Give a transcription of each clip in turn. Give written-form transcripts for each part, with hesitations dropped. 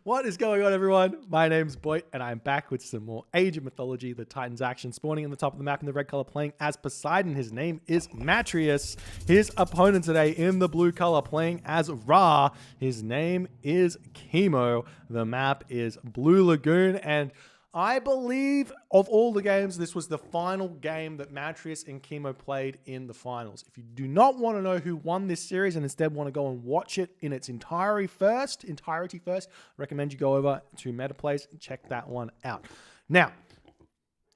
What is going on, everyone? My name's Boit, and I'm back with some more Age of Mythology, the Titans action, spawning in the top of the map in the red color, playing as Poseidon. His name is Matreiuss. His opponent today in the blue color, playing as Ra. His name is Kimo. The map is Blue Lagoon, and I believe of all the games, this was the final game that Matreiuss and Kimo played in the finals. If you do not want to know who won this series and instead want to go and watch it in its entirety first, I recommend you go over to MetaPlays and check that one out. Now,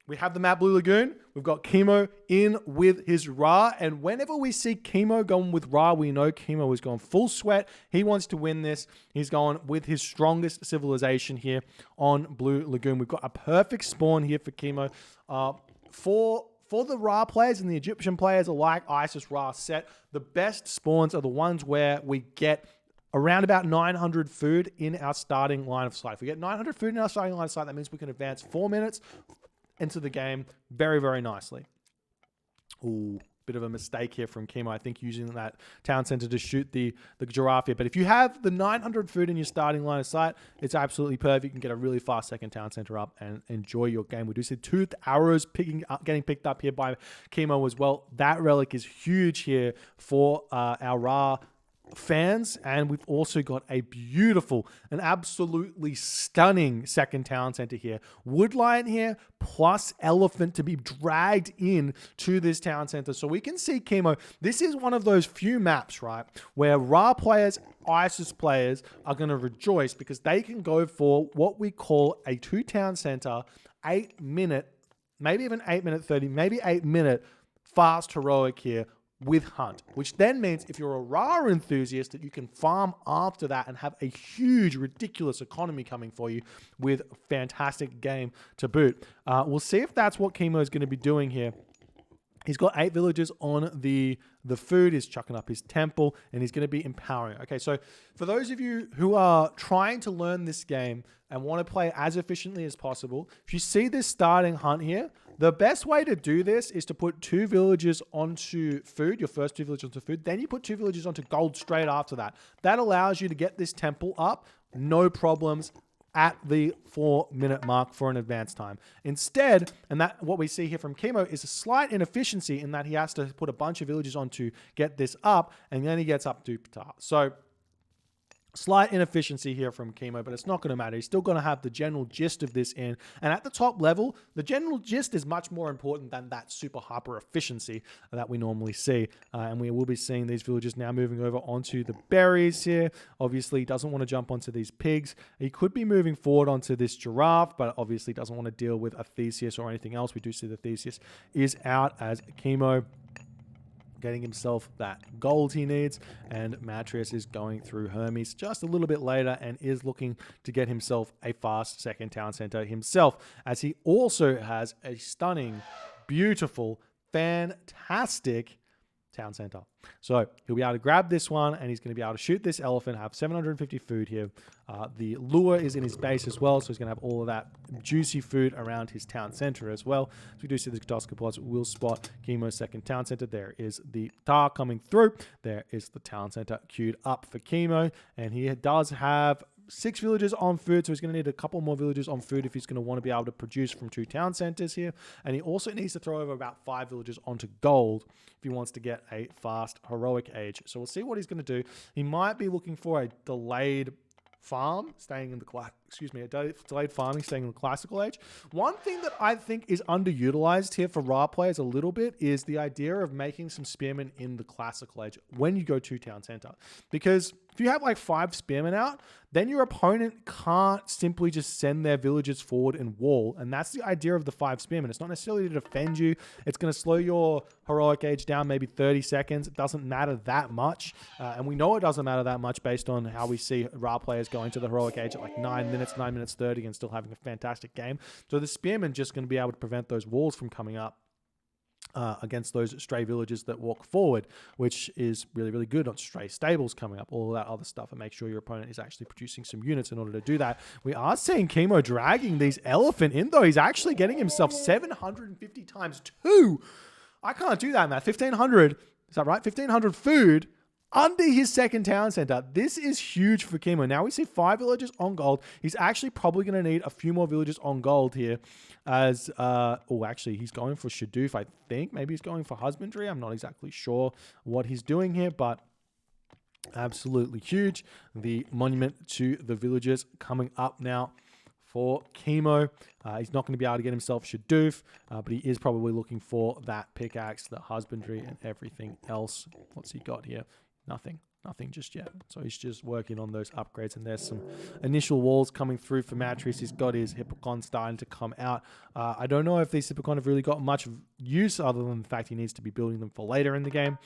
we have the map Blue Lagoon. We've got Kimo in with his Ra. And whenever we see Kimo going with Ra, we know Kimo is going full sweat. He wants to win this. He's going with his strongest civilization here on Blue Lagoon. We've got a perfect spawn here for Kimo. For the Ra players and the Egyptian players alike, Isis Ra set, the best spawns are the ones where we get around about 900 food in our starting line of sight. If we get 900 food in our starting line of sight, that means we can advance 4 minutes into the game very, very nicely. Ooh, bit of a mistake here from Kimo. I think using that town center to shoot the giraffe here. But if you have the 900 food in your starting line of sight, it's absolutely perfect. You can get a really fast second town center up and enjoy your game. We do see 2 arrows getting picked up here by Kimo as well. That relic is huge here for our Ra fans, and we've also got a beautiful and absolutely stunning second town center here. Wood lion here plus elephant to be dragged in to this town center. So we can see Kimo. This is one of those few maps, right, where Ra players, Isis players are going to rejoice because they can go for what we call a 2 town center, 8 minute, maybe even 8 minute 30, maybe 8 minute fast heroic here with Hunt, which then means if you're a Ra enthusiast that you can farm after that and have a huge, ridiculous economy coming for you with a fantastic game to boot. We'll see if that's what Kimo is going to be doing here. He's got 8 villagers on the food. He's chucking up his temple, and he's going to be empowering. Okay, so for those of you who are trying to learn this game and want to play as efficiently as possible, if you see this starting hunt here, the best way to do this is to put 2 villagers onto food, your first 2 villagers onto food. Then you put 2 villagers onto gold straight after that. That allows you to get this temple up, no problems, at the 4 minute mark for an advance time. Instead, and that what we see here from Kimo is a slight inefficiency in that he has to put a bunch of villagers on to get this up, and then he gets up to Ptah. So slight inefficiency here from Kimo, but it's not going to matter. He's still going to have the general gist of this in. And at the top level, the general gist is much more important than that super hyper efficiency that we normally see. And we will be seeing these villagers now moving over onto the berries here. Obviously, he doesn't want to jump onto these pigs. He could be moving forward onto this giraffe, but obviously doesn't want to deal with a Theseus or anything else. We do see the Theseus is out as Kimo getting himself that gold he needs, and Matreiuss is going through Hermes just a little bit later and is looking to get himself a fast second town center himself, as he also has a stunning, beautiful, fantastic town center. So he'll be able to grab this one, and he's going to be able to shoot this elephant, have 750 food here. The lure is in his base as well, so he's going to have all of that juicy food around his town center as well. So we do see the Gdoskapods will spot Kimo's second town center. There is the Tar coming through. There is the town center queued up for Kimo, and he does have 6 villagers on food, so he's going to need a couple more villagers on food if he's going to want to be able to produce from 2 town centers here. And he also needs to throw over about 5 villagers onto gold if he wants to get a fast heroic age. So we'll see what he's going to do. He might be looking for a delayed farm, staying in the delayed farming, staying in the classical age. One thing that I think is underutilized here for Ra players a little bit is the idea of making some spearmen in the classical age when you go to town center, because if you have like 5 spearmen out, then your opponent can't simply just send their villagers forward and wall. And that's the idea of the 5 spearmen. It's not necessarily to defend you. It's going to slow your heroic age down maybe 30 seconds. It doesn't matter that much. And we know it doesn't matter that much based on how we see Ra players going to the heroic age at like 9 minutes 30 and still having a fantastic game. So the spearmen just going to be able to prevent those walls from coming up against those stray villagers that walk forward, which is really, really good on stray stables coming up, all of that other stuff, and make sure your opponent is actually producing some units in order to do that. We are seeing Kimo dragging these elephant in, though. He's actually getting himself 750 times 2. I can't do that, man. 1,500. Is that right? 1,500 food under his second town center. This is huge for Kimo. Now we see 5 villagers on gold. He's actually probably going to need a few more villagers on gold here as, actually he's going for Shadoof, I think. Maybe he's going for husbandry. I'm not exactly sure what he's doing here, but absolutely huge. The monument to the villagers coming up now for Kimo. He's not going to be able to get himself Shadoof, but he is probably looking for that pickaxe, the husbandry, and everything else. What's he got here? Nothing just yet. So he's just working on those upgrades, and there's some initial walls coming through for Matreiuss. He's got his Hippocon starting to come out. I don't know if these Hippocon have really got much use other than the fact he needs to be building them for later in the game,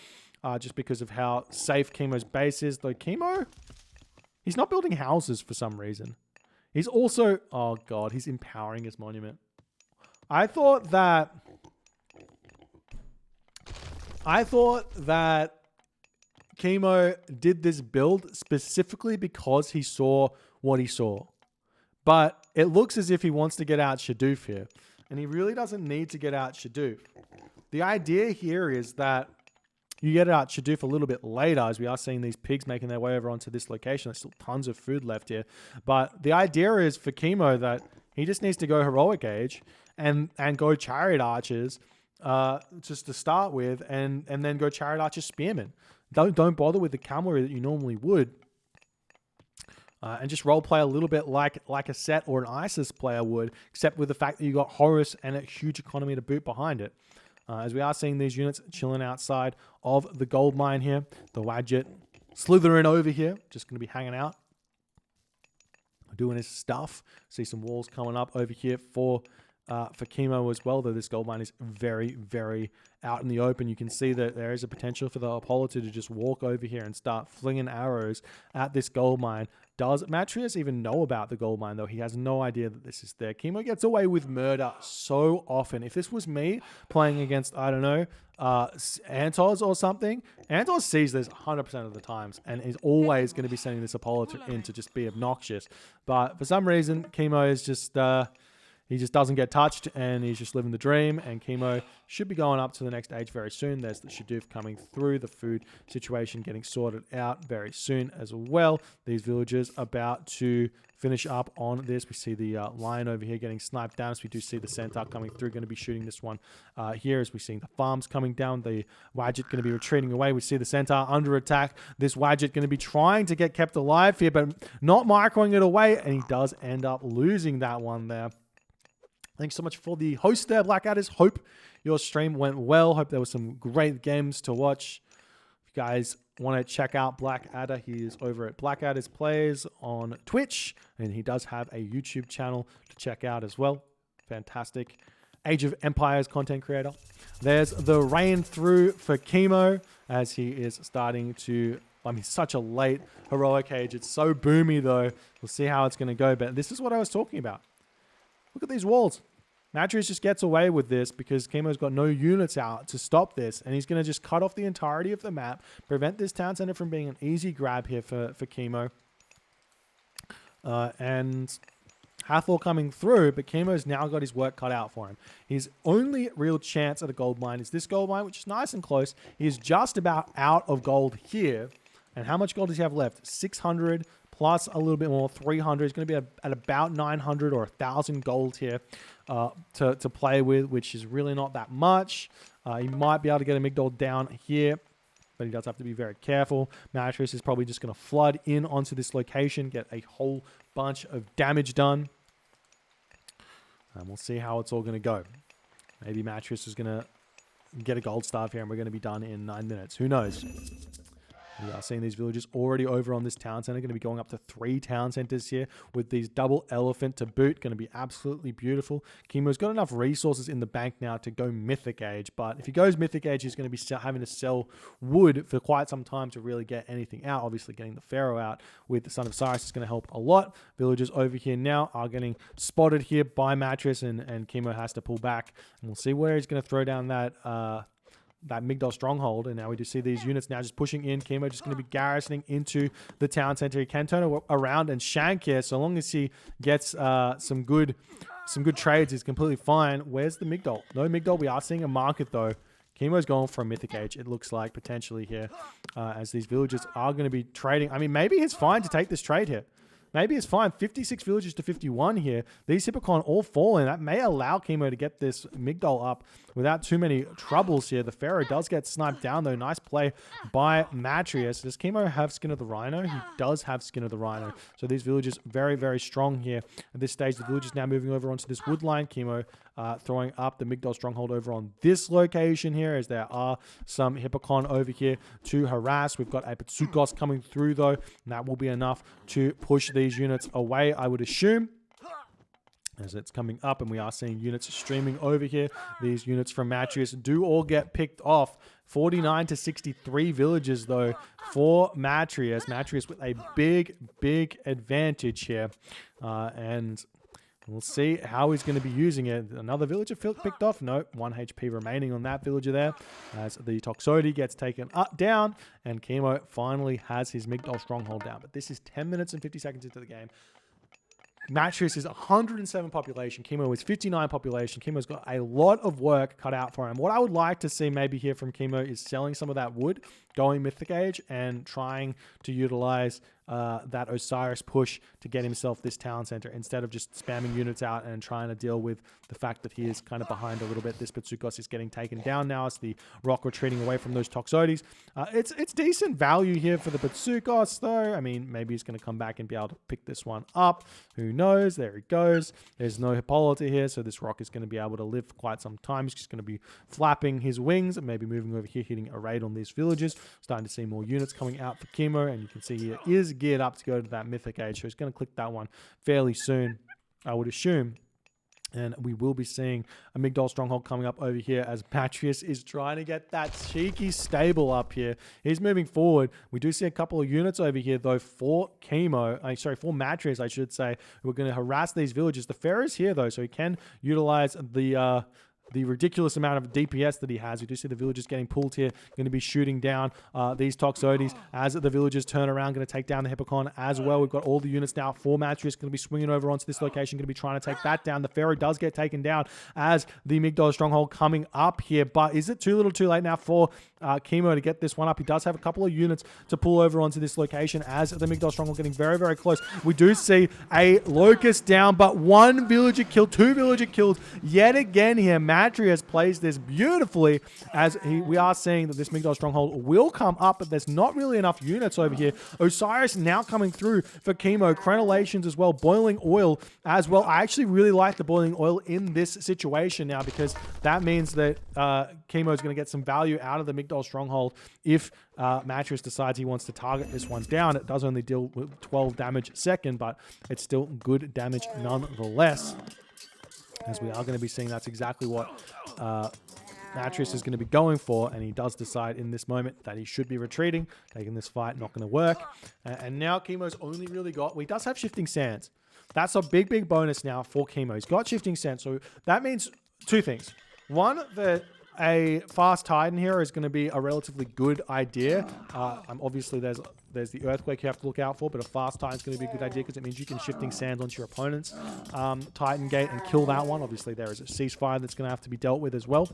just because of how safe Kimo's base is. Though Kimo, he's not building houses for some reason. He's also, oh god, he's empowering his monument. I thought that Kimo did this build specifically because he saw what he saw. But it looks as if he wants to get out Shadoof here. And he really doesn't need to get out Shadoof. The idea here is that you get out Shadoof a little bit later, as we are seeing these pigs making their way over onto this location. There's still tons of food left here. But the idea is for Kimo that he just needs to go heroic age and go chariot archers just to start with, and then go chariot archer spearmen. Don't bother with the cavalry that you normally would. And just role play a little bit like a Set or an Isis player would, except with the fact that you got Horus and a huge economy to boot behind it. As we are seeing these units chilling outside of the gold mine here. The Wadjet slithering over here, just going to be hanging out, doing his stuff. See some walls coming up over here for Kimo as well, though this gold mine is very, very out in the open. You can see that there is a potential for the Apollo to just walk over here and start flinging arrows at this gold mine. Does Matreiuss even know about the gold mine, though? He has no idea that this is there. Kimo gets away with murder so often. If this was me playing against, I don't know, Antos or something, Antos sees this 100% of the times and is always going to be sending this Apollo in to just be obnoxious. But for some reason, Kimo is just... he just doesn't get touched, and he's just living the dream, and Kimo should be going up to the next age very soon. There's the Shadoof coming through, the food situation getting sorted out very soon as well. These villagers about to finish up on this. We see the lion over here getting sniped down, as we do see the centaur coming through, going to be shooting this one here, as we're seeing the farms coming down. The Wadjet going to be retreating away. We see the centaur under attack. This Wadjet going to be trying to get kept alive here, but not microing it away, and he does end up losing that one there. Thanks so much for the host there, Blackadders. Hope your stream went well. Hope there were some great games to watch. If you guys want to check out Blackadder, he is over at Blackadders Plays on Twitch, and he does have a YouTube channel to check out as well. Fantastic Age of Empires content creator. There's the rain through for Kimo as he is starting to... I mean, such a late heroic age. It's so boomy, though. We'll see how it's going to go, but this is what I was talking about. Look at these walls. Matreiuss just gets away with this because Kimo's got no units out to stop this, and he's going to just cut off the entirety of the map, prevent this town center from being an easy grab here for Kimo. And Hathor coming through, but Kimo's now got his work cut out for him. His only real chance at a gold mine is this gold mine, which is nice and close. He's just about out of gold here. And how much gold does he have left? 600 plus a little bit more, 300. He's going to be at about 900 or 1,000 gold here to play with, which is really not that much. He might be able to get a Migdol down here, but he does have to be very careful. Matreiuss is probably just going to flood in onto this location, get a whole bunch of damage done. And we'll see how it's all going to go. Maybe Matreiuss is going to get a gold staff here, and we're going to be done in 9 minutes. Who knows? We are seeing these villagers already over on this town center. Going to be going up to 3 town centers here with these double elephant to boot. Going to be absolutely beautiful. Kimo's got enough resources in the bank now to go mythic age. But if he goes mythic age, he's going to be having to sell wood for quite some time to really get anything out. Obviously, getting the Pharaoh out with the Son of Cyrus is going to help a lot. Villagers over here now are getting spotted here by Matreiuss, and Kimo has to pull back. And we'll see where he's going to throw down that Migdol stronghold. And now we do see these units now just pushing in. Kimo just going to be garrisoning into the town center. He can turn around and shank here, so long as he gets some good trades, he's completely fine. Where's the Migdol? No Migdol. We are seeing a market, though. Kimo's going for a Mythic Age, it looks like, potentially here, as these villagers are going to be trading. I mean, maybe it's fine to take this trade here. Maybe it's fine. 56 villagers to 51 here. These Hippocon all falling. That may allow Kimo to get this Migdol up without too many troubles here. The Pharaoh does get sniped down, though. Nice play by Matreiuss. Does Kimo have Skin of the Rhino? He does have Skin of the Rhino. So these villagers very, very strong here. At this stage, the villagers now moving over onto this wood line. Kimo throwing up the Migdol stronghold over on this location here, as there are some Hippocon over here to harass. We've got a Patsukos coming through, though, and that will be enough to push these units away, I would assume, as it's coming up, and we are seeing units streaming over here. These units from Matreiuss do all get picked off. 49 to 63 villages, though, for Matreiuss. Matreiuss with a big advantage here, and we'll see how he's going to be using it. Another villager picked off. No, 1 HP remaining on that villager there, as the Toxotes gets taken down, and Kimo finally has his Migdol stronghold down. But this is 10 minutes and 50 seconds into the game. Matreiuss is 107 population. Kimo is 59 population. Kimo's got a lot of work cut out for him. What I would like to see maybe here from Kimo is selling some of that wood, going Mythic Age, and trying to utilize that Osiris push to get himself this town center, instead of just spamming units out and trying to deal with the fact that he is kind of behind a little bit. This Patsukos is getting taken down now as the rock retreating away from those Toxotes. It's decent value here for the Patsukos, though. I mean, maybe he's going to come back and be able to pick this one up. Who knows? There he goes. There's no Hippolyta here, so this rock is going to be able to live for quite some time. He's just going to be flapping his wings and maybe moving over here, hitting a raid on these villages. Starting to see more units coming out for Kimo, and you can see he is geared up to go to that Mythic Age, so he's going to click that one fairly soon, I would assume. And we will be seeing a Migdol stronghold coming up over here, as Matreiuss is trying to get that cheeky stable up here. He's moving forward. We do see a couple of units over here, though, for for Matreiuss, I should say. We're going to harass these villages. The Pharaoh's here, though, so he can utilize the ridiculous amount of DPS that he has. We do see the villagers getting pulled here, going to be shooting down these Toxotes as the villagers turn around, going to take down the Hippocon as well. We've got all the units now for Matreiuss, going to be swinging over onto this location, going to be trying to take that down. The Pharaoh does get taken down as the Migdol stronghold coming up here, but is it too little too late now for Kimo to get this one up? He does have a couple of units to pull over onto this location as the Migdol stronghold getting very, very close. We do see a Locust down, but 1 villager killed, 2 villager killed yet again here. Matreiuss plays this beautifully, as we are seeing that this Migdol stronghold will come up, but there's not really enough units over here. Osiris now coming through for Kimo. Crenellations as well. Boiling oil as well. I actually really like the boiling oil in this situation now, because that means that Kimo is going to get some value out of the Migdol stronghold if Matreiuss decides he wants to target this one down. It does only deal with 12 damage a second, but it's still good damage nonetheless, as we are going to be seeing that's exactly what Matreiuss is going to be going for, and he does decide in this moment that he should be retreating. Taking this fight, not going to work. And now Kimo's only really got... Well, he does have Shifting Sands. That's a big bonus now for Kimo. He's got Shifting Sands, so that means 2 things. One, that a fast Titan here is going to be a relatively good idea. Obviously, there's the Earthquake you have to look out for, but a fast Titan is going to be a good idea because it means you can Shifting Sands onto your opponent's Titan Gate and kill that one. Obviously, there is a ceasefire that's going to have to be dealt with as well.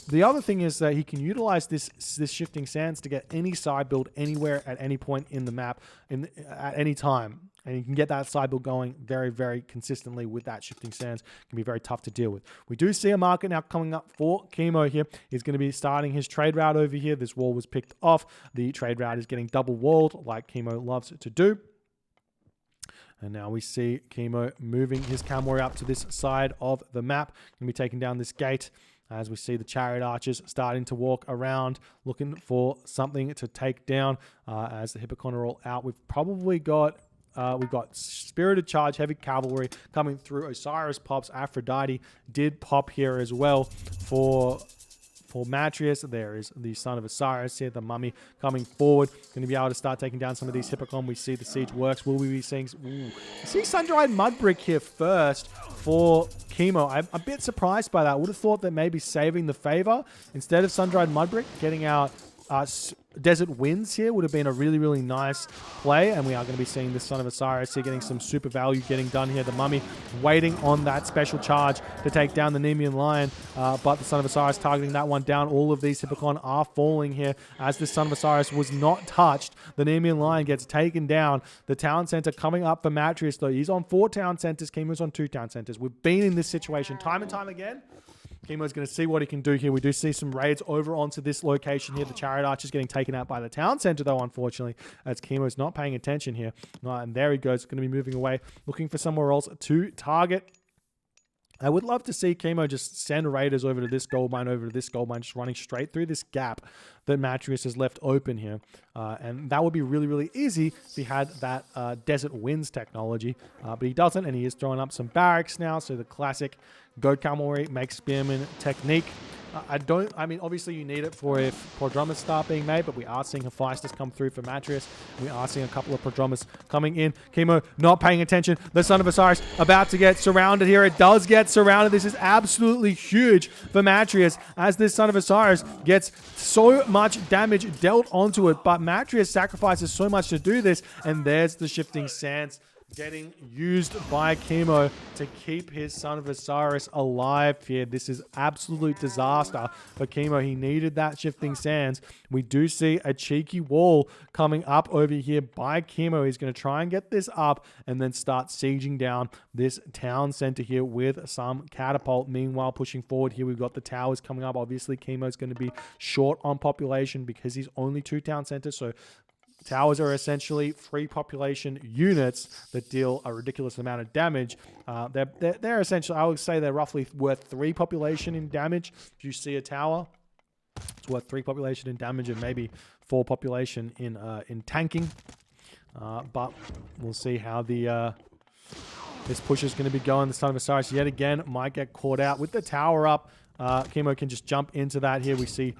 The other thing is that he can utilize this Shifting Sands to get any side build anywhere at any point in the map at any time. And you can get that side build going very, very consistently with that Shifting Sands. It can be very tough to deal with. We do see a market now coming up for Kimo here. He's going to be starting his trade route over here. This wall was picked off. The trade route is getting double walled like Kimo loves to do. And now we see Kimo moving his Cavalry up to this side of the map. Going to be taking down this gate, as we see the chariot archers starting to walk around looking for something to take down. As the Hippocon are all out, we've probably got... we've got Spirited Charge, Heavy Cavalry coming through. Osiris pops. Aphrodite did pop here as well for Matreiuss. There is the son of Osiris here, the mummy coming forward. Going to be able to start taking down some of these Hippocon. We see the siege works. Will we be seeing... Ooh. I see Sun-Dried Mudbrick here first for Kimo. I'm a bit surprised by that. I would have thought that maybe saving the favor instead of Sun-Dried Mudbrick, getting out Desert Winds here would have been a really, really nice play, and we are going to be seeing this Son of Osiris here getting some super value getting done here. The Mummy waiting on that special charge to take down the Nemean Lion, but the Son of Osiris targeting that one down. All of these Hippocon are falling here as this Son of Osiris was not touched. The Nemean Lion gets taken down. The Town Center coming up for Matreiuss, though. He's on 4 Town Centers. Kimo's on 2 Town Centers. We've been in this situation time and time again. Kimo's going to see what he can do here. We do see some raids over onto this location here. The Chariot Archer is getting taken out by the Town Center, though, unfortunately, as Kimo's not paying attention here. And there he goes. Going to be moving away, looking for somewhere else to target. I would love to see Kimo just send raiders over to this gold mine, just running straight through this gap that Matreiuss has left open here. And that would be really, really easy if he had that Desert Winds technology. But he doesn't, and he is throwing up some barracks now. So the classic Goat Cavalry makes Spearman technique. I mean, obviously you need it for if prodromas start being made, but we are seeing Hephaestus come through for Matreiuss. We are seeing a couple of prodromas coming in. Kimo not paying attention. The Son of Osiris about to get surrounded here. It does get surrounded. This is absolutely huge for Matreiuss as this Son of Osiris gets so much damage dealt onto it, but Matreiuss sacrifices so much to do this, and there's the Shifting Sands getting used by Kimo to keep his Son of Osiris alive here. This is absolute disaster for Kimo. He needed that Shifting Sands. We do see a cheeky wall coming up over here by Kimo. He's going to try and get this up and then start sieging down this town center here with some catapult. Meanwhile, pushing forward here, we've got the towers coming up. Obviously, Kimo's going to be short on population because he's only 2 town centers, so towers are essentially free population units that deal a ridiculous amount of damage. They're essentially, I would say they're roughly worth 3 population in damage. If you see a tower, it's worth 3 population in damage and maybe 4 population in tanking. But we'll see how this push is going to be going. The Son of Osiris yet again might get caught out with the tower up. Kimo can just jump into that here. We see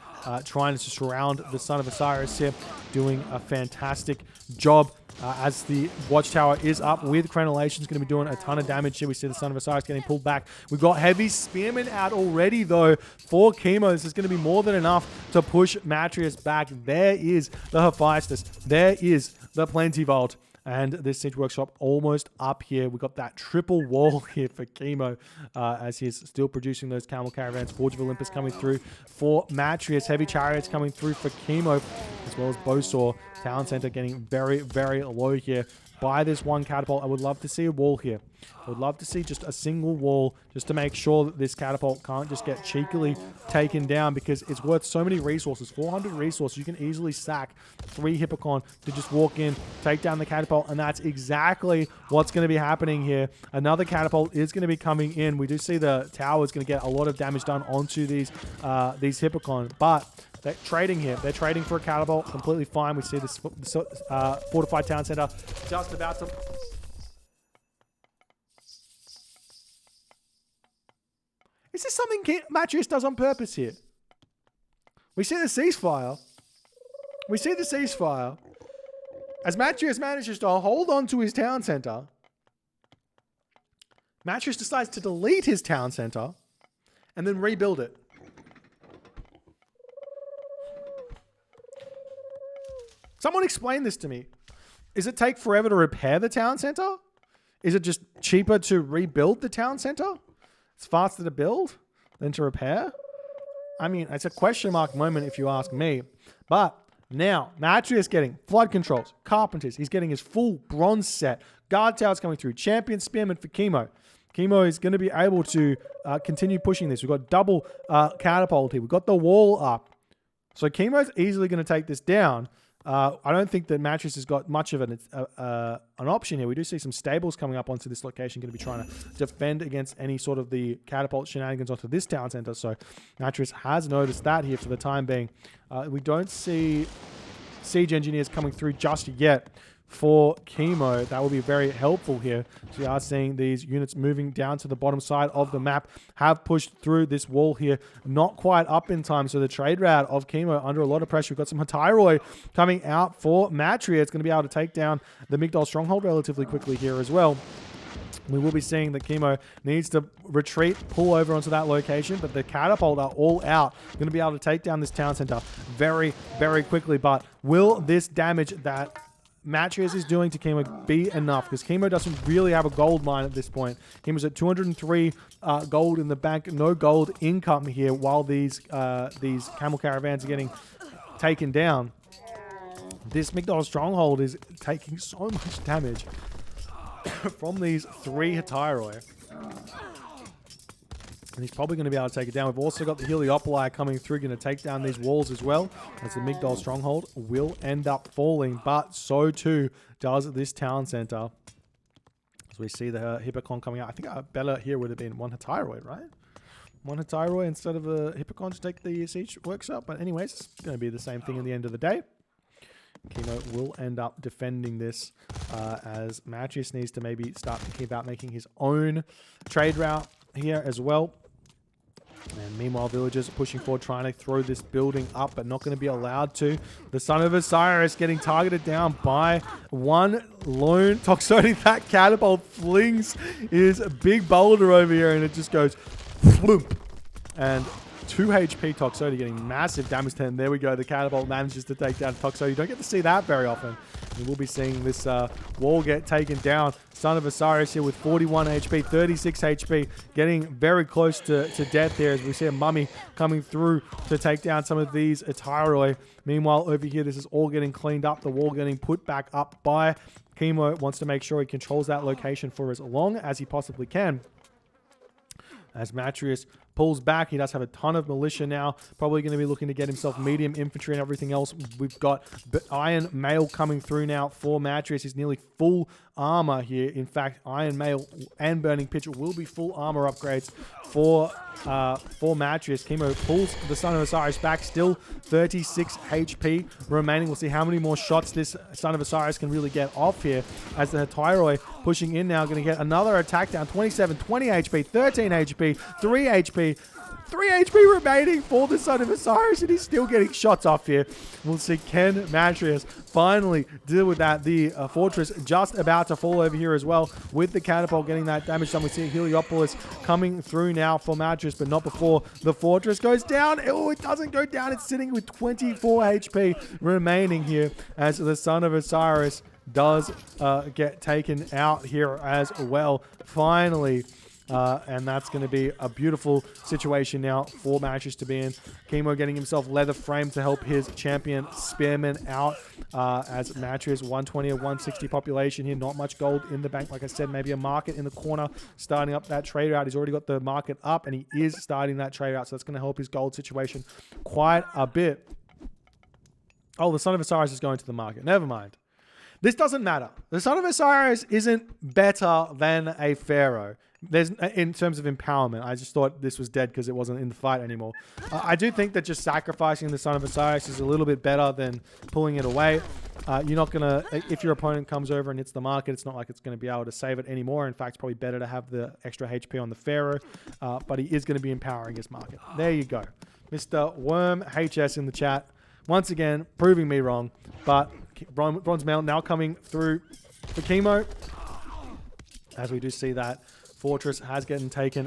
trying to surround the Son of Osiris here, doing a fantastic job as the watchtower is up with crenellation. Is going to be doing a ton of damage here. We see the Son of Osiris getting pulled back. We've got heavy spearmen out already, though, for Kimo. This is going to be more than enough to push Matreiuss back. There is the Hephaestus. There is the Plenty Vault. And this Siege Workshop almost up here. We've got that triple wall here for Kimo as he's still producing those camel caravans. Forge of Olympus coming through for Matreiuss. Heavy chariots coming through for Kimo, as well as Bowsaw. Town Center getting very, very low here by this one catapult. I would love to see a wall here. I would love to see just a single wall just to make sure that this catapult can't just get cheekily taken down, because it's worth so many resources. 400 resources. You can easily sack 3 Hippocon to just walk in, take down the catapult, and that's exactly what's going to be happening here. Another catapult is going to be coming in. We do see the tower is going to get a lot of damage done onto these Hippocon, but they're trading here. They're trading for a catapult. Completely fine. We see this fortified town center just about to... Is this something Matreiuss does on purpose here? We see the ceasefire. We see the ceasefire. As Matreiuss manages to hold on to his town center, Matreiuss decides to delete his town center and then rebuild it. Someone explain this to me. Does it take forever to repair the town center? Is it just cheaper to rebuild the town center? It's faster to build than to repair? I mean, it's a question mark moment if you ask me. But now, Matreiuss getting flood controls, carpenters. He's getting his full bronze set. Guard towers coming through. Champion spearmen for Kimo. Kimo is going to be able to continue pushing this. We've got double catapult here. We've got the wall up. So Kimo's easily going to take this down. I don't think that Matreiuss has got much of an option here. We do see some stables coming up onto this location, going to be trying to defend against any sort of the catapult shenanigans onto this town center. So Matreiuss has noticed that here for the time being. We don't see siege engineers coming through just yet for Kimo. That will be very helpful here. So we are seeing these units moving down to the bottom side of the map, have pushed through this wall here, not quite up in time. So the trade route of Kimo under a lot of pressure. We've got some Matreiuss coming out for Matreiuss. It's going to be able to take down the Migdol stronghold relatively quickly here as well. We will be seeing that Kimo needs to retreat, pull over onto that location, but the catapult are all out. Going to be able to take down this town center very, very quickly. But will this damage that Matreiuss is doing to Kimo be enough? Because Kimo doesn't really have a gold mine at this point. Kimo's at 203 gold in the bank. No gold income here while these camel caravans are getting taken down. This Migdol stronghold is taking so much damage from these 3 Hetairoi. And he's probably going to be able to take it down. We've also got the Heliopoli coming through, going to take down these walls as well. As the Migdol stronghold will end up falling, but so too does this town center. As we see the Hippocon coming out. I think better here would have been 1 Hetairoi, right? 1 Hetairoi instead of a Hippocon to take the siege works up. But anyways, it's going to be the same thing in the end of the day. Kimo will end up defending this as Matreiuss needs to maybe start thinking about making his own trade route here as well. And meanwhile, villagers are pushing forward, trying to throw this building up, but not going to be allowed to. The son of Osiris getting targeted down by 1 lone Toxote. That catapult flings his big boulder over here, and it just goes floop. And 2 HP Toxote getting massive damage to him. There we go. The catapult manages to take down Toxote. You don't get to see that very often. We will be seeing this wall get taken down. Son of Osiris here with 41 HP, 36 HP, getting very close to death here as we see a mummy coming through to take down some of these Hetairoi. Meanwhile, over here, this is all getting cleaned up. The wall getting put back up by Kimo. Wants to make sure he controls that location for as long as he possibly can. As Matreiuss pulls back, he does have a ton of militia now. Probably going to be looking to get himself medium infantry and everything else. We've got Iron Mail coming through now for Matreiuss. He's nearly full armor here. In fact, Iron Mail and Burning Pitcher will be full armor upgrades for Matreiuss. Kimo pulls the Son of Osiris back. Still 36 HP remaining. We'll see how many more shots this Son of Osiris can really get off here as the Hetairoi pushing in now. Going to get another attack down. 27, 20 HP, 13 HP, 3 HP. 3 HP remaining for the Son of Osiris, and he's still getting shots off here. We'll see, can Matreiuss finally deal with that? The fortress just about to fall over here as well, with the catapult getting that damage done. We see Heliopolis coming through now for Matreiuss, but not before the fortress goes down. Oh, it doesn't go down. It's sitting with 24 HP remaining here as the Son of Osiris does get taken out here as well. Finally. And that's going to be a beautiful situation now for Matreiuss to be in. Kimo getting himself leather frame to help his champion Spearman out as Matreiuss 120 or 160 population here. Not much gold in the bank. Like I said, maybe a market in the corner starting up that trade route. He's already got the market up and he is starting that trade route. So that's going to help his gold situation quite a bit. Oh, the Son of Osiris is going to the market. Never mind. This doesn't matter. The Son of Osiris isn't better than a pharaoh. There's, in terms of empowerment, I just thought this was dead because it wasn't in the fight anymore. I do think that just sacrificing the Son of Osiris is a little bit better than pulling it away. You're not going to, if your opponent comes over and hits the market, it's not like it's going to be able to save it anymore. In fact, it's probably better to have the extra HP on the Pharaoh, but he is going to be empowering his market. There you go. Mr. Worm HS in the chat. Once again, proving me wrong, but Bronze Mail now coming through for Kimo. As we do see that fortress has gotten taken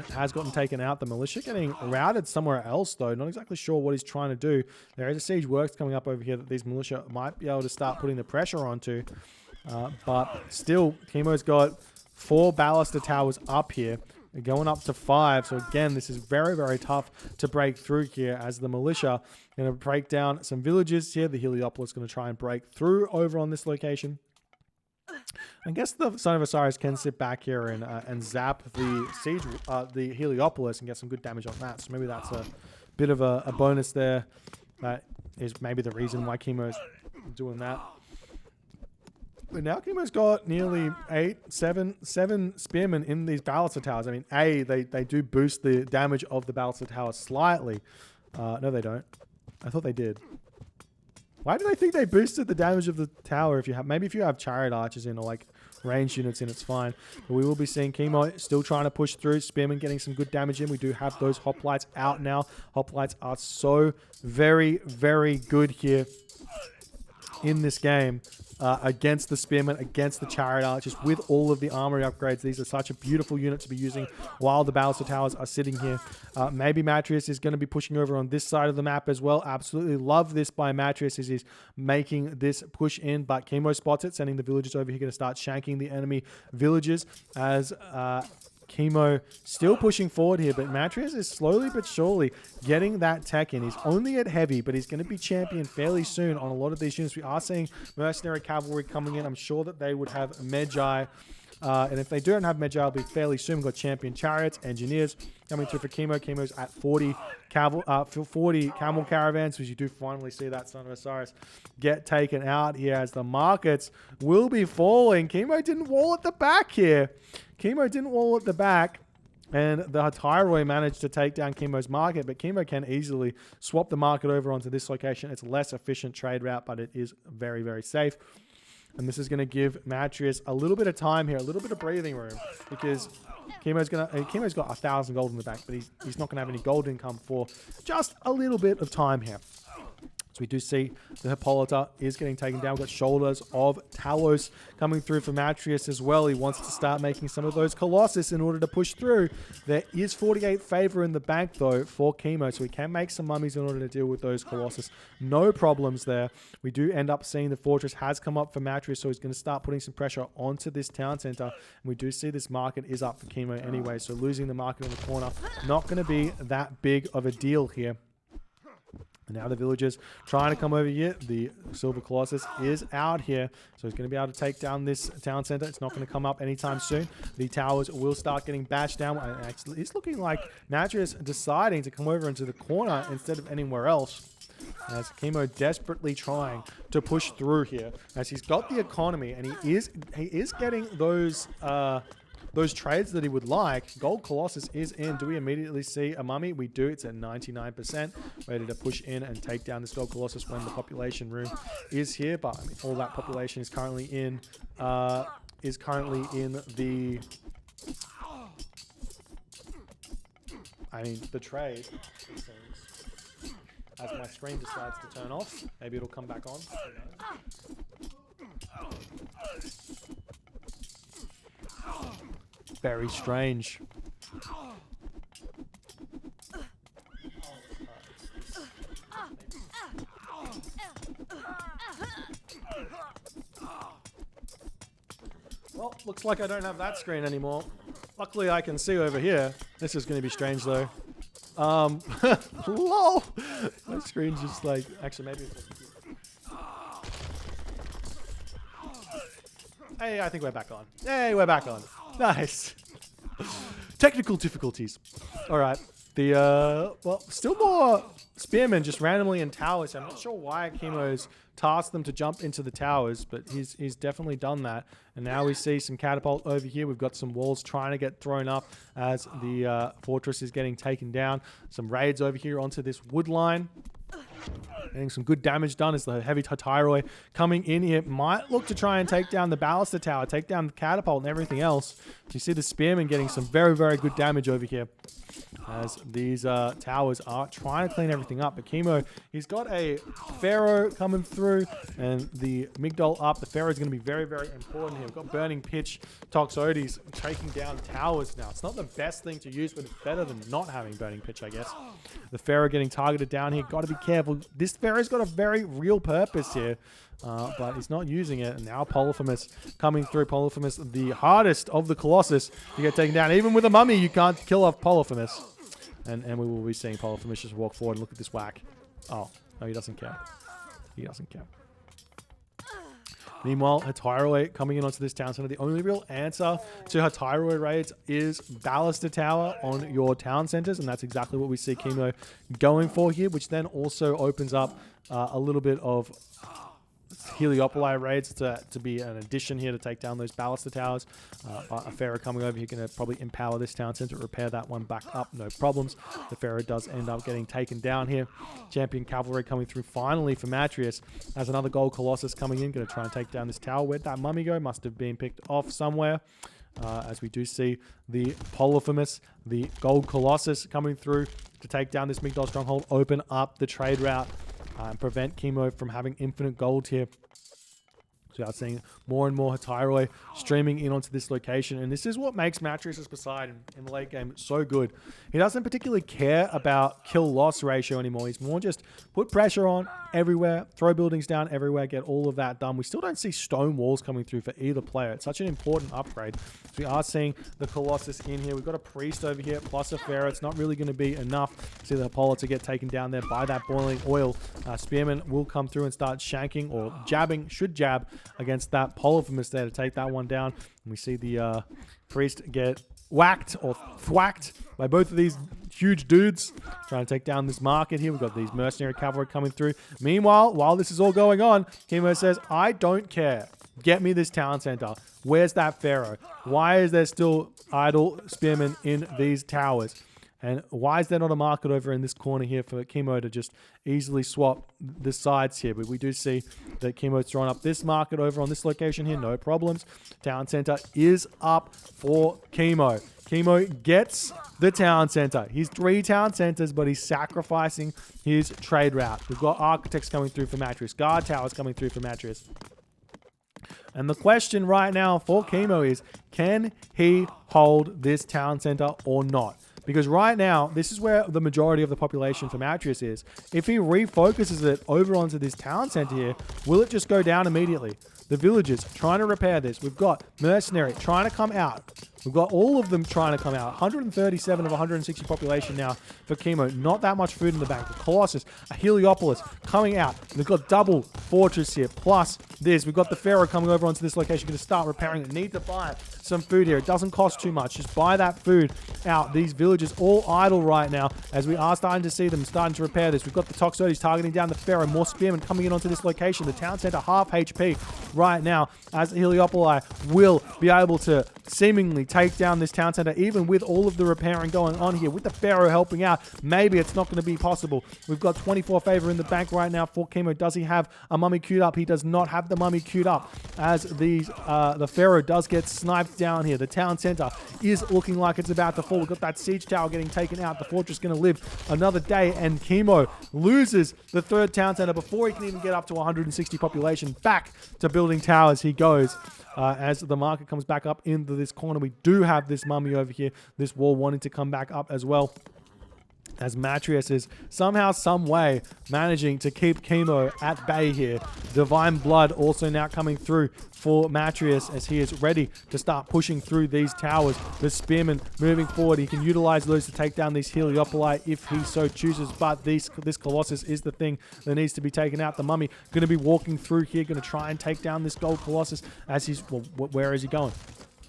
out. The militia getting routed somewhere else, though. Not exactly sure what he's trying to do. There is a siege works coming up over here that these militia might be able to start putting the pressure onto. But still, Kimo's got 4 baluster towers up here. They're going up to 5. So again, this is very, very tough to break through here as the militia going to break down some villages here. The Heliopolis is going to try and break through over on this location. I guess the Son of Osiris can sit back here and zap the siege, the Heliopolis, and get some good damage on that. So maybe that's a bit of a bonus there. That is maybe the reason why Kimo's doing that. But now Kimo's got nearly 7 spearmen in these baluster towers. I mean, they do boost the damage of the baluster towers slightly. No, they don't. I thought they did. Why do they think they boosted the damage of the tower? Maybe if you have chariot archers in or like ranged units in, it's fine. But we will be seeing Kimo still trying to push through. Spearman getting some good damage in. We do have those hoplites out now. Hoplites are so very, very good here in this game against the Spearmen, against the Chariot Archers, with all of the armory upgrades. These are such a beautiful unit to be using while the Ballista Towers are sitting here. Maybe Matreiuss is going to be pushing over on this side of the map as well. Absolutely love this by Matreiuss as he's making this push in, but Kimo spots it, sending the villagers over here, going to start shanking the enemy villagers as... Kimo still pushing forward here, but Matreiuss is slowly but surely getting that tech in. He's only at heavy, but he's going to be champion fairly soon on a lot of these units. We are seeing mercenary cavalry coming in. I'm sure that they would have Magi. And if they don't have Magi, it'll be fairly soon. We've got champion chariots, engineers coming through for Kimo. Kimo's at 40 camel caravans, which you do finally see that Son of Osiris get taken out here as the markets will be falling. Kimo didn't wall at the back here. Kimo didn't wall at the back, and the Hatyroi managed to take down Kimo's market, but Kimo can easily swap the market over onto this location. It's a less efficient trade route, but it is very, very safe. And this is going to give Matreiuss a little bit of time here, a little bit of breathing room, because Kimo's got 1,000 gold in the bank, but he's not going to have any gold income for just a little bit of time here. So we do see the Hippolyta is getting taken down. We've got Shoulders of Talos coming through for Matreiuss as well. He wants to start making some of those Colossus in order to push through. There is 48 favor in the bank, though, for Kimo, so he can make some mummies in order to deal with those Colossus. No problems there. We do end up seeing the fortress has come up for Matreiuss, so he's going to start putting some pressure onto this town center. And we do see this market is up for Kimo anyway, so losing the market in the corner, not going to be that big of a deal here. And now the villagers trying to come over here. The Silver Colossus is out here. So he's going to be able to take down this town center. It's not going to come up anytime soon. The towers will start getting bashed down. Actually, it's looking like Matreiuss deciding to come over into the corner instead of anywhere else. As Kimo desperately trying to push through here. As he's got the economy and he is getting those trades that he would like. Gold Colossus is in. Do we immediately see a mummy? We do. It's at 99%. Ready to push in and take down this Gold Colossus when the population room is here. But I mean, all that population is currently in the... I mean, the trade. As my screen decides to turn off. Maybe it'll come back on. Very strange. Well, looks like I don't have that screen anymore. Luckily, I can see over here. This is going to be strange, though. Lol! My screen's just like... Actually, maybe it's... Hey, I think we're back on. Hey, we're back on. Nice. Technical difficulties. All right. Well, still more spearmen just randomly in towers. I'm not sure why Kimo's tasked them to jump into the towers, but he's definitely done that. And now we see some catapult over here. We've got some walls trying to get thrown up as the fortress is getting taken down. Some raids over here onto this wood line. Getting some good damage done as the heavy Hatyroi coming in here. Might look to try and take down the Ballista Tower, take down the catapult and everything else. You see the spearmen getting some very, very good damage over here as these towers are trying to clean everything up. But Kimo, he's got a Pharaoh coming through and the Migdol up. The Pharaoh is going to be very, very important here. We've got Burning Pitch, Toxotes taking down towers now. It's not the best thing to use, but it's better than not having Burning Pitch, I guess. The Pharaoh getting targeted down here. Got to be careful. This Pharaoh's got a very real purpose here. But he's not using it. And now Polyphemus coming through. Polyphemus, the hardest of the Colossus to get taken down. Even with a mummy, you can't kill off Polyphemus. And we will be seeing Polyphemus just walk forward and look at this whack. Oh, no, he doesn't care. He doesn't care. Meanwhile, Hatyroi coming in onto this town center. The only real answer to Hatyroi raids is Ballista Tower on your town centers, and that's exactly what we see Kimo going for here, which then also opens up a little bit of Heliopoli raids to be an addition here to take down those Ballista Towers. A Pharaoh coming over here going to probably empower this town center, repair that one back up, no problems. The Pharaoh does end up getting taken down here. Champion Cavalry coming through finally for Matreiuss. As another Gold Colossus coming in, going to try and take down this tower. Where'd that mummy go? Must have been picked off somewhere. As we do see the Polyphemus, the Gold Colossus coming through to take down this Migdol stronghold, open up the trade route and prevent Kimo from having infinite gold here. So I'm seeing more and more Matreiuss streaming in onto this location. And this is what makes Matreiuss' Poseidon in the late game so good. He doesn't particularly care about kill-loss ratio anymore. He's more just put pressure on everywhere, throw buildings down everywhere, get all of that done. We still don't see stone walls coming through for either player. It's such an important upgrade. So we are seeing the Colossus in here. We've got a Priest over here, plus a Pharaoh. It's not really going to be enough to see the Apollo to get taken down there by that boiling oil. Spearman will come through and start shanking or jabbing, should jab against that Polyphemus there to take that one down. And we see the Priest get whacked or thwacked by both of these huge dudes trying to take down this market here. We've got these mercenary cavalry coming through. Meanwhile, while this is all going on, Kimo says, I don't care. Get me this town center. Where's that Pharaoh? Why is there still idle spearmen in these towers? And why is there not a market over in this corner here for Kimo to just easily swap the sides here? But we do see that Kimo's throwing up this market over on this location here. No problems. Town center is up for Kimo. Kimo gets the town center. He's 3 town centers, but he's sacrificing his trade route. We've got architects coming through for Matreiuss. Guard towers coming through for Matreiuss. And the question right now for Kimo is, can he hold this town center or not? Because right now, this is where the majority of the population for Matreiuss is. If he refocuses it over onto this town center here, will it just go down immediately? The villagers trying to repair this. We've got mercenary trying to come out. We've got all of them trying to come out. 137 of 160 population now for Kimo. Not that much food in the bank. The Colossus, a Heliopolis coming out. We've got double fortress here. Plus this. We've got the Pharaoh coming over onto this location. Going to start repairing it. Need to buy some food here. It doesn't cost too much. Just buy that food out. These villagers all idle right now as we are starting to see them starting to repair this. We've got the Toxotes targeting down the Pharaoh. More spearmen coming in onto this location. The town center half HP right now as the Heliopoli will be able to seemingly take down this town center, even with all of the repairing going on here. With the Pharaoh helping out, maybe it's not going to be possible. We've got 24 favor in the bank right now for Kimo. Does he have a mummy queued up? He does not have the mummy queued up as the Pharaoh does get sniped down here. The town center is looking like it's about to fall. We've got that siege tower getting taken out. The fortress going to live another day, and Kimo loses the 3rd town center before he can even get up to 160 population. Back to building towers he goes. As the market comes back up into this corner, we do have this mummy over here, this wall wanting to come back up as well. As Matreiuss is somehow, some way managing to keep Kimo at bay here. Divine Blood also now coming through for Matreiuss as he is ready to start pushing through these towers. The Spearman moving forward. He can utilize those to take down these Heliopoli if he so chooses, but this Colossus is the thing that needs to be taken out. The Mummy going to be walking through here, going to try and take down this gold Colossus as he's... Well, where is he going?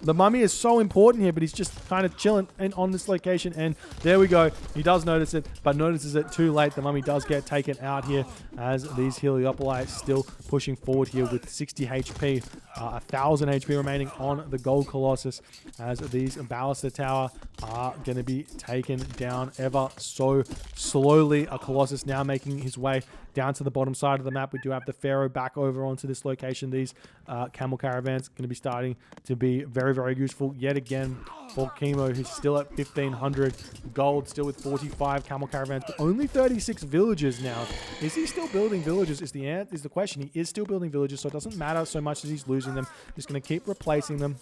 The Mummy is so important here, but he's just kind of chilling on this location. And there we go. He does notice it, but notices it too late. The Mummy does get taken out here as these Heliopoli still pushing forward here with 60 HP. 1,000 HP remaining on the Gold Colossus as these Baluster Tower are going to be taken down ever so slowly. A Colossus now making his way down to the bottom side of the map. We do have the Pharaoh back over onto this location. These camel caravans going to be starting to be very, very useful yet again for Kimo, who's still at 1,500 gold, still with 45 camel caravans, but only 36 villages now. Is he still building villages is the question. He is still building villages, so it doesn't matter so much as he's losing them. Just going to keep replacing them.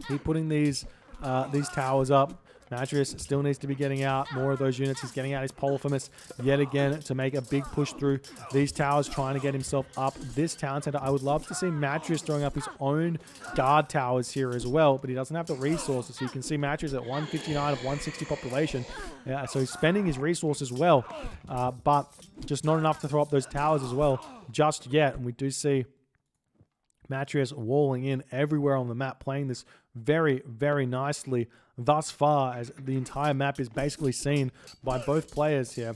Keep putting these towers up. Matreiuss still needs to be getting out more of those units. He's getting out his Polyphemus yet again to make a big push through these towers, trying to get himself up this town center. I would love to see Matreiuss throwing up his own guard towers here as well, but he doesn't have the resources. So you can see Matreiuss at 159 of 160 population. Yeah, so he's spending his resources well, but just not enough to throw up those towers as well just yet. And we do see Matreiuss walling in everywhere on the map, playing this very, very nicely thus far, as the entire map is basically seen by both players here.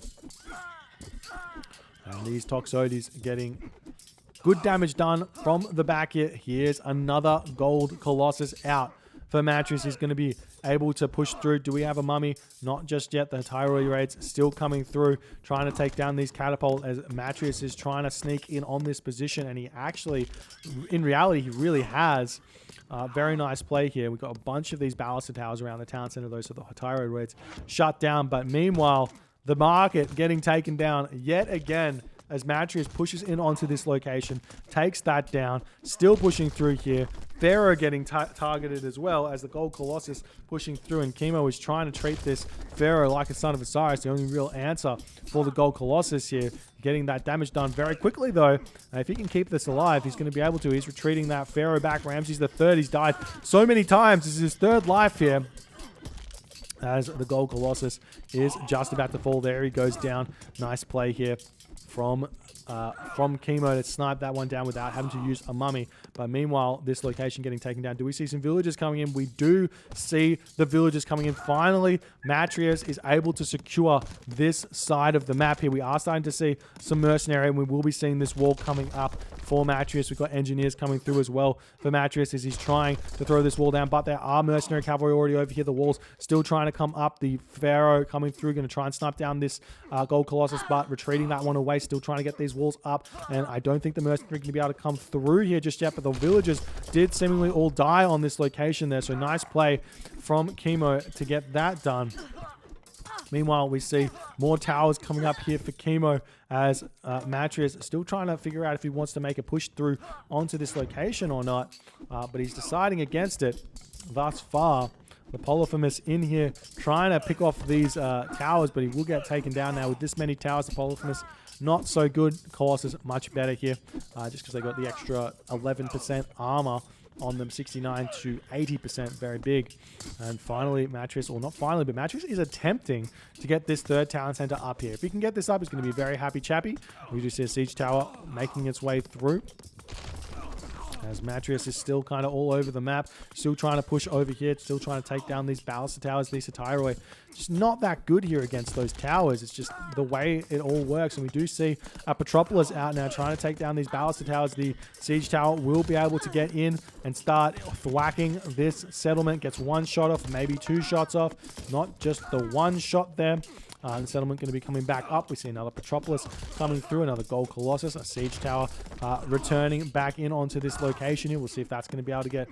And these Toxotes getting good damage done from the back here. Here's another Gold Colossus out for Matreiuss. He's going to be able to push through. Do we have a mummy? Not just yet. The Matreiuss raids still coming through, trying to take down these catapult as Matreiuss is trying to sneak in on this position. And he actually, in reality, he really has. Very nice play here. We've got a bunch of these Baluster Towers around the town center. Those are the Matreiuss raids shut down. But meanwhile, the market getting taken down yet again as Matreiuss pushes in onto this location, takes that down, still pushing through here. Pharaoh getting targeted as well as the Gold Colossus pushing through, and Kimo is trying to treat this Pharaoh like a son of Osiris, the only real answer for the Gold Colossus here. Getting that damage done very quickly though. If he can keep this alive, he's going to be able to. He's retreating that Pharaoh back. Ramses the third. He's died so many times. This is his third life here, as the Gold Colossus is just about to fall. There he goes down. Nice play here from Kimo to snipe that one down without having to use a mummy. But meanwhile, this location getting taken down. Do we see some villagers coming in? We do see the villagers coming in. Finally, Matreiuss is able to secure this side of the map here. We are starting to see some mercenary, and we will be seeing this wall coming up for Matreiuss. We've got engineers coming through as well for Matreiuss as he's trying to throw this wall down, but there are mercenary cavalry already over here. The wall's still trying to come up. The Pharaoh coming through, going to try and snipe down this Gold Colossus, but retreating that one away, still trying to get these walls up, and I don't think the mercenary can be able to come through here just yet, but the villagers did seemingly all die on this location there, so nice play from Kimo to get that done. Meanwhile, we see more towers coming up here for Kimo as Matreiuss still trying to figure out if he wants to make a push through onto this location or not, but he's deciding against it thus far. The Polyphemus in here trying to pick off these towers, but he will get taken down now with this many towers. The Polyphemus not so good. Colossus much better here, just because they got the extra 11% armor on them, 69 to 80%, very big. And finally, Matreiuss, or not finally, but Matreiuss is attempting to get this third town center up here. If he can get this up, he's going to be a very happy chappy. We do see a siege tower making its way through, as Matreiuss is still kind of all over the map, still trying to push over here, still trying to take down these ballista towers. These Tyroi just not that good here against those towers. It's just the way it all works. And we do see a Petropolis out now trying to take down these ballista towers. The siege tower will be able to get in and start thwacking this settlement. Gets one shot off, maybe two shots off, not just the one shot there. The settlement going to be coming back up. We see another Petropolis coming through, another Gold Colossus, a siege tower returning back in onto this location here. We'll see if that's going to be able to get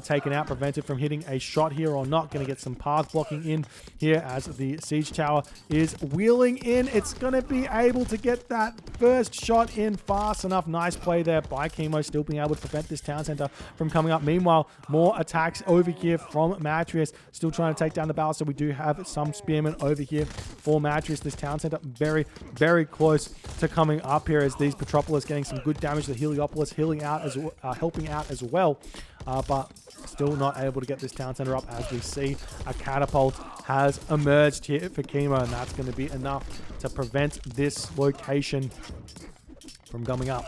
taken out, prevented from hitting a shot here or not. Going to get some path blocking in here as the siege tower is wheeling in. It's going to be able to get that first shot in fast enough. Nice play there by Kimo, still being able to prevent this town center from coming up. Meanwhile, more attacks over here from Matreiuss, still trying to take down the ballista. We do have some spearmen over here for Matreiuss. This town center very, very close to coming up here, as these Petropolis getting some good damage. The Heliopolis helping out as well, but still not able to get this town center up, as we see a catapult has emerged here for Kimo, and that's going to be enough to prevent this location from coming up.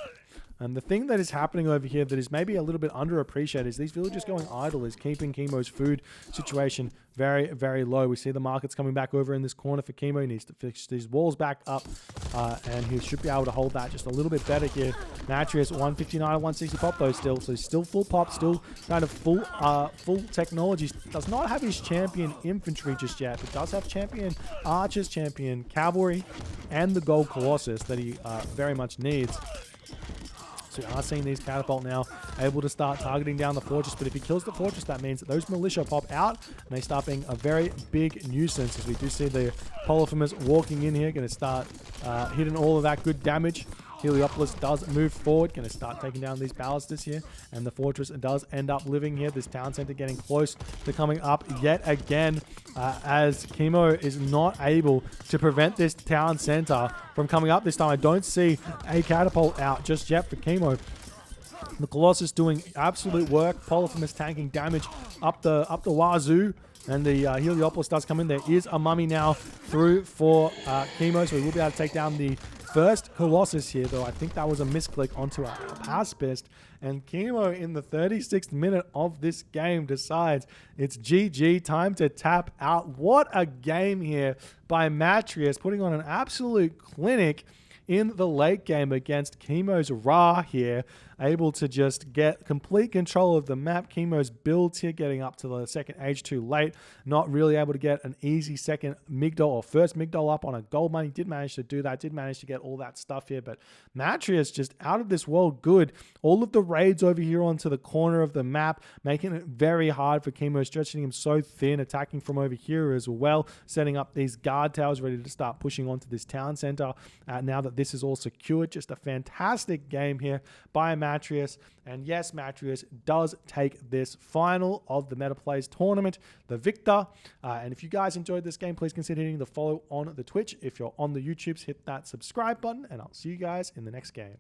And the thing that is happening over here that is maybe a little bit underappreciated is these villagers going idle is keeping Kimo's food situation very, very low. We see the markets coming back over in this corner for Kimo. He needs to fix these walls back up, and he should be able to hold that just a little bit better here. Matreiuss 159 or 160 pop though still, so he's still full pop, still kind of full technology. Does not have his champion infantry just yet, but does have champion archers, champion cavalry, and the Gold Colossus that he very much needs. So we are seeing these catapult now able to start targeting down the fortress, but if he kills the fortress, that means that those militia pop out and they start being a very big nuisance, as we do see the Polyphemus walking in here, going to start hitting all of that good damage. Heliopolis does move forward, going to start taking down these ballistas here, and the fortress does end up living here. This town center getting close to coming up yet again, as Kimo is not able to prevent this town center from coming up this time. I don't see a catapult out just yet for Kimo. The Colossus doing absolute work. Polyphemus tanking damage up the wazoo. And the Heliopolis does come in. There is a mummy now through for Kimo, so we will be able to take down the first Colossus here, though I think that was a misclick onto a pacifist. And Kimo, in the 36th minute of this game, decides it's GG, time to tap out. What a game here by Matreiuss, putting on an absolute clinic in the late game against Kimo's Ra here, able to just get complete control of the map. Kimo's builds here getting up to the second age too late, not really able to get an easy second Migdol or first Migdol up on a gold mine. He did manage to do that, did manage to get all that stuff here, but Matreiuss just out of this world good. All of the raids over here onto the corner of the map, making it very hard for Kimo, stretching him so thin, attacking from over here as well, setting up these guard towers ready to start pushing onto this town center. Now that this is all secured. Just a fantastic game here by Matreiuss. And yes, Matreiuss does take this final of the Meta Plays tournament, the victor. And if you guys enjoyed this game, please consider hitting the follow on the Twitch. If you're on the YouTubes, hit that subscribe button, and I'll see you guys in the next game.